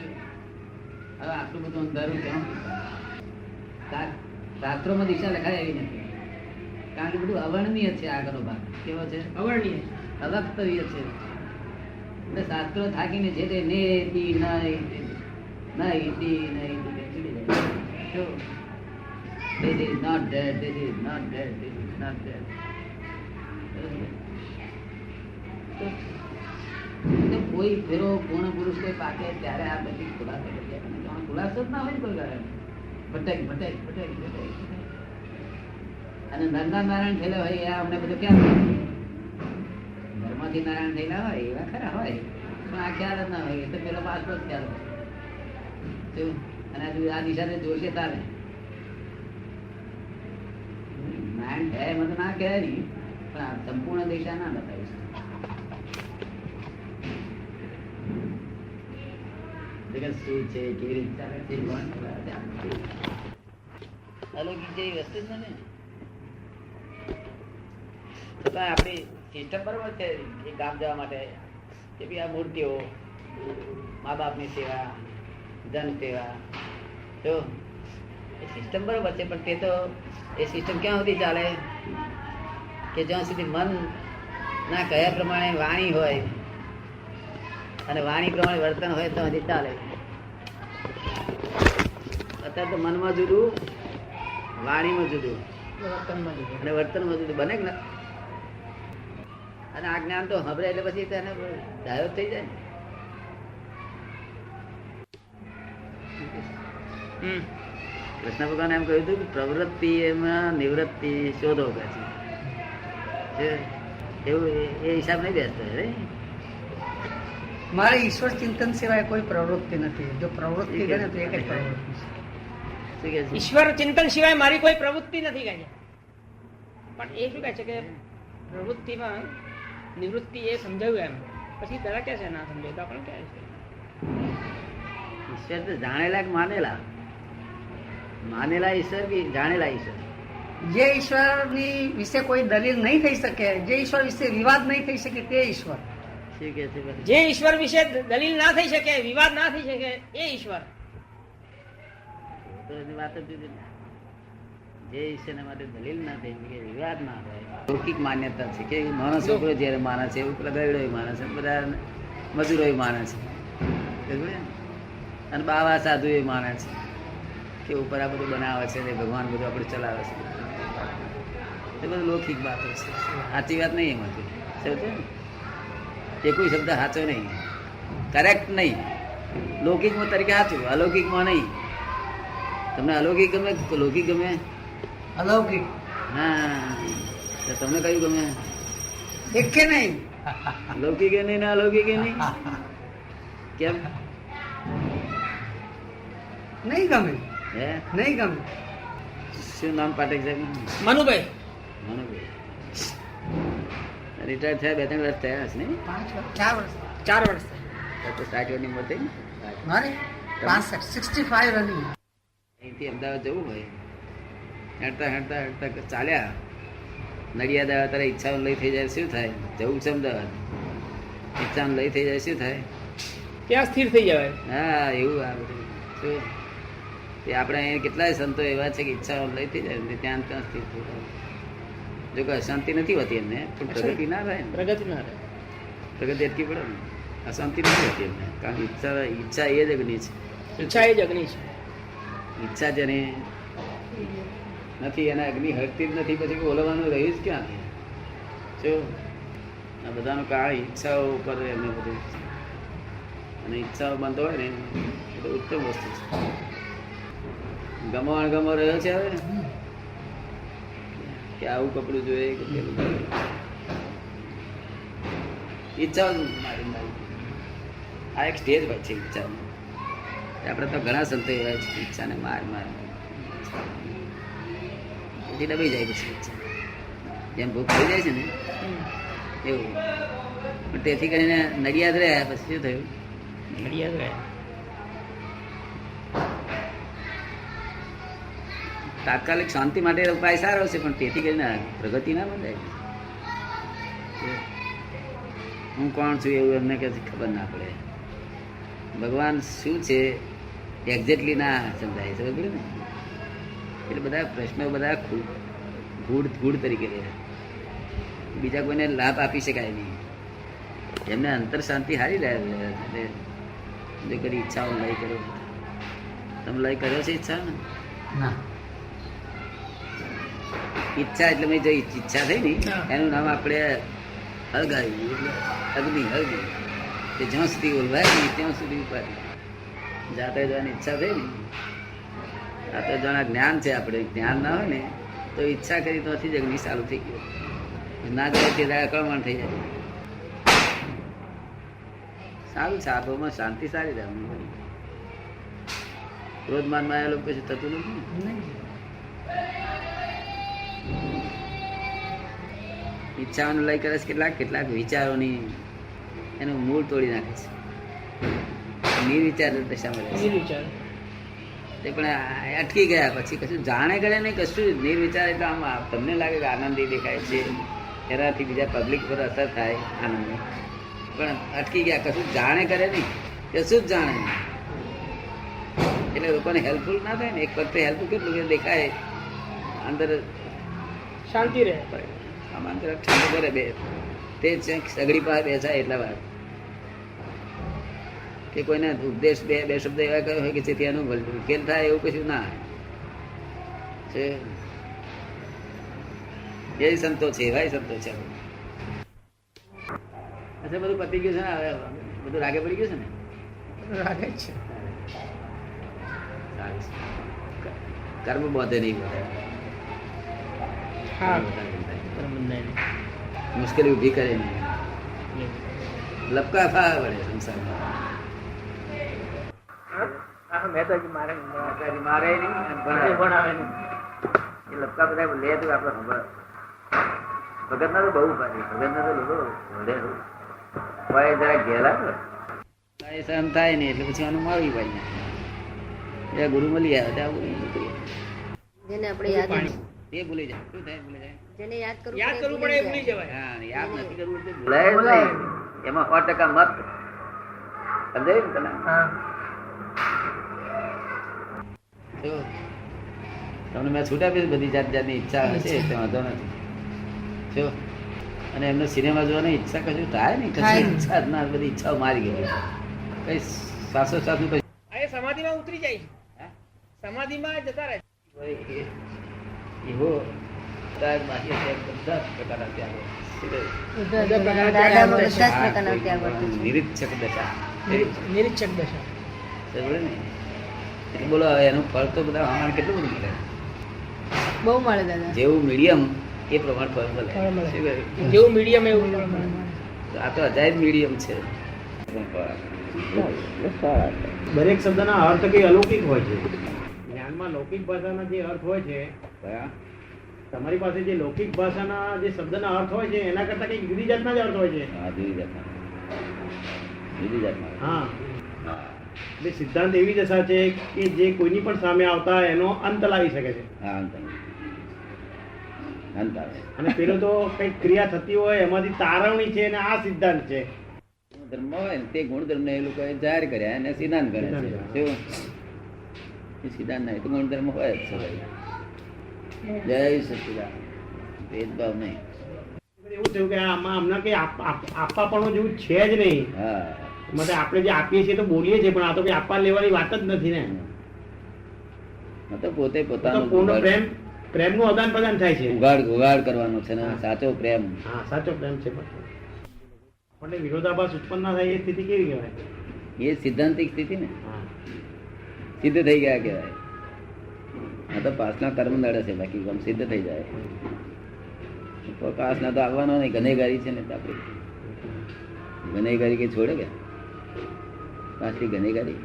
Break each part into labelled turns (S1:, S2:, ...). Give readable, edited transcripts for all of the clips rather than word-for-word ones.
S1: હવે આટલું બધું અંધારું કેમ? શાસ્ત્રોમાં દિશા લખાય એવી નથી, કારણ કે બધું અવર્ણનીય છે. આગળનો ભાગ કેવો છે?
S2: અવર્ણનીય,
S1: અવક્તવ્ય છે. એટલે શાસ્ત્રો થાકીને છે તે નેતિ નહીં This is not dead, this is not dead, this is not dead. તો કોઈ ફેરો પૂર્ણ પુરુષ કોઈ પાકે ત્યારે આ બધી ખુલાસો કરી જાય. ખુલાસો જ ના હોય કોઈ ગાળે ભટક ભટક ભટક ભટક. અને નરના નારાયણ થયેલા હોય એ અમને બધું ક્યાં ઘરમાંથી નારાયણ થયેલા હોય એવા ખરા હોય, પણ આ ખ્યાલ જ ના હોય. એ તો પેલો પાછો જ ખ્યાલ હોય. અને આ દિશાને જોશે તારે નારાયણ થયા એમાં તો ના કહેવાય નહીં, પણ આ સંપૂર્ણ દિશા ના બતાવીશ. શું છે, કેવી રીતે ચાલે છે, અલૌકિક જેવી વસ્તુ જ ને. છતાં આપણી સિસ્ટમ બરોબર છે એ ગામ જવા માટે કે ભાઈ આ મૂર્તિઓ, મા બાપની સેવા, ધન સેવા, તો એ સિસ્ટમ બરોબર છે. પણ તે તો એ સિસ્ટમ ક્યાં સુધી ચાલે કે જ્યાં સુધી મન ના કયા પ્રમાણે વાણી હોય અને વાણી પ્રમાણે વર્તન હોય તો હજી ચાલે. અત્યારે તો મનમાં જુદું, વાણીમાં જુદું અને વર્તનમાં જુદું બને ને. અને આ જ્ઞાન તો હબરે એટલે પછી તેને ડાયો થઈ જાય ને. કૃષ્ણ ભગવાન એમ કહ્યું હતું કે પ્રવૃત્તિ એમાં નિવૃત્તિ શોધો કે છે. એવું એ હિસાબ નહીં બેસતો
S2: મારે ઈશ્વર ચિંતન સિવાય કોઈ પ્રવૃત્તિ નથી. જો પ્રવૃત્તિ કરે તો એક જ પ્રવૃત્તિ છે. ઈશ્વર ચિંતન સિવાય મારી કોઈ પ્રવૃત્તિ નથી કહે છે. પણ એ શું કહે છે કે પ્રવૃત્તિમાં નિવૃત્તિ એ સમજાવ્યું એમ. પછી તારા કે છે ના સમજાય તો આપણે કહે છે
S1: ઈશ્વર તો જાણેલા કે માનેલા? માનેલા ઈશ્વર કે જાણેલા ઈશ્વર?
S2: જે ઈશ્વરની વિશે કોઈ દલીલ નહીં થઈ શકે, જે ઈશ્વર વિશે વિવાદ નહીં થઈ શકે તે ઈશ્વર.
S1: શું કે છે?
S2: જે ઈશ્વર વિશે દલીલ ના થઈ શકે, વિવાદ ના થઈ શકે એ ઈશ્વર.
S1: વાત જ જુદી. જે ઈશ્વર માટે દલીલ ના થઈ શકે, વિવાદ ના થાય, લૌકિક માન્યતા છે કે માણસ છોકરો જયારે માને છે એવું પેલા ગયડો માને છે, બધા મજૂરો માને છે, અને બાવા સાધુ એ માને છે કે ઉપર આ બધું બનાવે છે ને ભગવાન બધું આપણે ચલાવે છે. એ બધું લૌકિક વાતો છે, સાચી વાત નહીં એમાંથી. સમજે ને? એ કોઈ શબ્દ સાચો નહીં, કરેક્ટ નહીં. લૌકિકમાં તરીકે સાચું, અલૌકિકમાં નહીં. તમને અલૌકિક ગમે કે લૌકિક ગમે?
S2: અલૌકિક.
S1: હા, તો તમને કયું ગમે?
S2: એક કે નહીં,
S1: લૌકિક એ નહીં ને અલૌકિક એ નહીં. કેમ
S2: નહીં ગમે?
S1: હે
S2: નહીં ગમે.
S1: શું નામ પાટેલ સાહેબ?
S2: મનુભાઈ.
S1: મનુભાઈ રિટાયર થયા 2-3 વર્ષ થયા હશે ને?
S2: 4 વર્ષ.
S1: તો 60 ની ઉંમર થઈ ને
S2: મારે 65 રનિંગ.
S1: અહીંથી અમદાવાદ જવું હોય, હેડતા હેડતા હેડતા ચાલ્યા નડિયાદ આવ્યા તારે ઈચ્છાઓ લઈ થઈ જાય શું થાય? જવું છે અમદાવાદ, ઈચ્છાઓ લઈ થઈ જાય શું થાય?
S2: ત્યાં સ્થિર થઈ જવાય.
S1: હા, એવું આ બધું શું તે આપણે અહીંયા કેટલાય સંતો એવા છે કે ઈચ્છાઓ લઈ થઈ જાય ત્યાં ત્યાં સ્થિર થઈ જાય. જો કે અશાંતિ નથી હોતી એમને, પણ પ્રગતિ ના થાય ને.
S2: પ્રગતિ ના થાય,
S1: પ્રગતિ અટકી પડે ને. અશાંતિ નથી હોતી એમને, કારણ કે ઈચ્છા એ જ અગ્નિ છે.
S2: ઈચ્છા એ જ અગ્નિ છે.
S1: ઈચ્છા જેને નથી એના અગ્નિ હળતી જ નથી, પછી ઓલવાનું રહ્યું જ ક્યાં? જો આ બધાનું કારણ ઈચ્છાઓ ઉપર એમને બધું, અને ઈચ્છાઓ બંધ હોય ને એ તો ઉત્તમ વસ્તુ છે. ગમો અણગમો રહ્યો છે હવે કે આવું કપડું જોઈએ કે પેલું ઈચ્છાઓ મારી મારી. આ એક સ્ટેજ હોય છે ઈચ્છાનો. આપણે તો ઘણા સંતો એવા છે ઈચ્છાને માર માર પછી દબાઈ જાય. પછી ઈચ્છા જેમ ભૂખ થઈ જાય છે ને એવું. પણ તેથી કરીને નડિયાદ રહ્યા પછી શું થયું?
S2: નડિયાદ રહ્યા
S1: તાત્કાલિક શાંતિ માટે ઉપાય સારો છે, પણ તેથી કરીને પ્રગતિ ના બંધાય. હું કોણ છું એવું એમને કે ખબર ના પડે. ભગવાન શું છે એક્ઝેક્ટલી ના સમજાય સમજ પડે ને. એટલે બધા પ્રશ્નો બધા ગૂઢ તરીકે રહે, બીજા કોઈને લાભ આપી શકાય નહીં. એમને અંતર શાંતિ હારી રહે. જો કદી ઈચ્છાઓ લય કરો, તમે લય કર્યો છે ઈચ્છા ને?
S2: ના.
S1: ઈચ્છા એટલે મેં જો ઈચ્છા થઈ ને એનું નામ આપણે હળગાવી, એટલે અગ્નિ. તે જ્યાં સુધી ઓલવાય નહીં ત્યાં સુધી ઉપાડી. જાતે જવાની ઈચ્છા થઈ ને, આ તો જાણે જ્ઞાન છે. આપણે જ્ઞાન ના હોય ને તો ઈચ્છા કરી તો જ અગ્નિ ચાલુ થઈ ગયો. ના જાય તે અકળામણ થઈ જાય. સારું છે, આબોમાં શાંતિ સારી રહે. ક્રોધમાનમાં આવેલો કશું થતું નથી. ઈચ્છાઓને લઈ કરે છે, કેટલાક વિચારોની એનું મૂળ તોડી નાખે છે. નિર્વિચાર દશામાં રહે છે. તે પણ અટકી ગયા પછી કશું જાણે કરે નહીં, કશું નિર્વિચાર. એટલે આમ તમને લાગે કે આનંદી દેખાય છે, એનાથી બીજા પબ્લિક પર અસર થાય આનંદ, પણ અટકી ગયા. કશું જાણે કરે નહીં, કશું જ જાણે નહીં. એટલે લોકોને હેલ્પફુલ ના થાય ને. એક વખતે હેલ્પફુલ કેટલું કે દેખાય, અંદર
S2: શાંતિ રહે.
S1: આમાં અંદર ઠંડુ કરે બે તે સગડી પાસે બેસાય એટલા વાર. કે કોઈને ઉપદેશ બે શબ્દ એવા કહ્યો હોય કે જેથી એનું ઉકેલ થાય એવું કશું ના છે. એ સંતો છે, એવા સંતો છે. અચ્છા, બધું પતી ગયું છે ને? હવે બધું રાગે પડી ગયું છે ને?
S2: રાગે જ છે.
S1: કર્મ બોધે નહીં બોધે. મુશ્કેલી ઉભી કરે નહીં, લપકા ફા વળે સંસારમાં. મારે નહીં ભણાવે નહીં. એ લપકા બધા લે તો આપડે ખબર. ભગત ના તો બહુ પાડી, ભગત ના તો લોકો જરા ઘેરા સહન થાય ને એટલે પછી આનું મારવી ભાઈ એ ગુરુ મળી આવે ત્યાં
S3: જેને આપણે યાદ
S1: એ ભૂલી જાય. શું થાય? ભૂલી જાય.
S3: જેને યાદ કરવું
S2: પડે એ ભૂલી જવાય.
S1: હા, યાદ નથી કરવું એટલે ભૂલાય જ નહીં. એમાં 100% મત સમજાય ને તને? તમને મેં છૂટ આપી બધી જાતની ઈચ્છા હશે તો વાંધો નથી. જો અને એમને સિનેમા જોવાની ઈચ્છા કશું થાય ને, કશું ઈચ્છા ના, બધી ઈચ્છાઓ મારી ગઈ. કઈ સાસો સાસુ
S2: સમાધિમાં ઉતરી જાય છે, સમાધિમાં જતા રહે.
S1: એવો બાહ્ય બધા પ્રકારના ત્યાગો, નિરીક્ષક દશા.
S2: નિરીક્ષક દશા.
S1: ને એટલે બોલો, એનું ફળ તો બધા હમણાં કેટલું બધું મળે.
S3: બહુ મળે દાદા.
S1: જેવું મીડિયમ એ પ્રમાણે ફળ મળે.
S2: જેવું મીડિયમ એવું
S1: આ તો અજાયબ મીડિયમ છે.
S4: દરેક શબ્દના અર્થ કઈ અલૌકિક હોય છે. જ્ઞાનમાં લૌકિક ભાષાના જે અર્થ હોય છે, તમારી પાસે જે લૌકિક ભાષાના જે શબ્દના અર્થ હોય છે એના કરતા કઈ જુદી જાતના જ અર્થ હોય છે. હા, એટલે સિદ્ધાંત એવી દશા છે કે જે કોઈની પણ સામે આવતા એનો અંત લાવી શકે છે. અને પેલો તો કઈક ક્રિયા થતી હોય એમાંથી તારવણી છે, અને આ સિદ્ધાંત છે.
S1: ધર્મ હોય ને તે ગુણધર્મ ને એ લોકો જાહેર કર્યા અને સિદ્ધાંત કરે છે. સિદ્ધાંત નહીં તો ગુણધર્મ હોય જ. જય સચિદાન. ભેદભાવ નહીં.
S4: એવું થયું કે આમાં હમણાં કઈ આપવાપણું જેવું છે જ નહીં.
S1: હા,
S4: મતલબ આપણે જે આપીએ છીએ તો બોલીએ છીએ, પણ આ તો કઈ આપવા લેવાની વાત જ નથી ને.
S1: મતલબ પોતે પોતાનું
S4: પ્રેમનું આદાન પ્રદાન થાય છે.
S1: ઉગાડ કરવાનો છે ને સાચો પ્રેમ.
S4: હા, સાચો પ્રેમ છે. એટલે વિરોધાભાસ ઉત્પન્ન ના થાય એ સ્થિતિ કેવી કહેવાય?
S1: એ સિદ્ધાંતિક સ્થિતિ ને, સિદ્ધ થઈ ગયા કહેવાય. આ તો પાસના કર્મ નડે છે, બાકી ગમ સિદ્ધ થઈ જાય. પાસના તો આવવાનો નહીં. ગનેગારી છે ને આપડી. ગનેગારી કઈ છોડે કે પાછલી ગનેગારી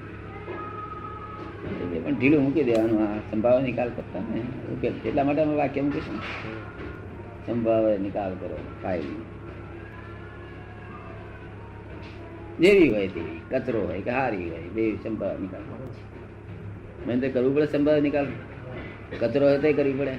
S1: પણ ઢીલું મૂકી દેવાનું. આ સંભાવ નિકાલ કરતા ને ઉકેલ. એટલા માટે અમે વાક્ય મૂકીશું, સંભાવ નિકાલ કરો. ફાઇલ જેવી હોય તેવી, કચરો હોય કે હારી હોય, બે સંભાવ નિકાલ. મેં તો કરવું પડે સંભાવ નિકાલ. કચરો હોય તો કરવી પડે.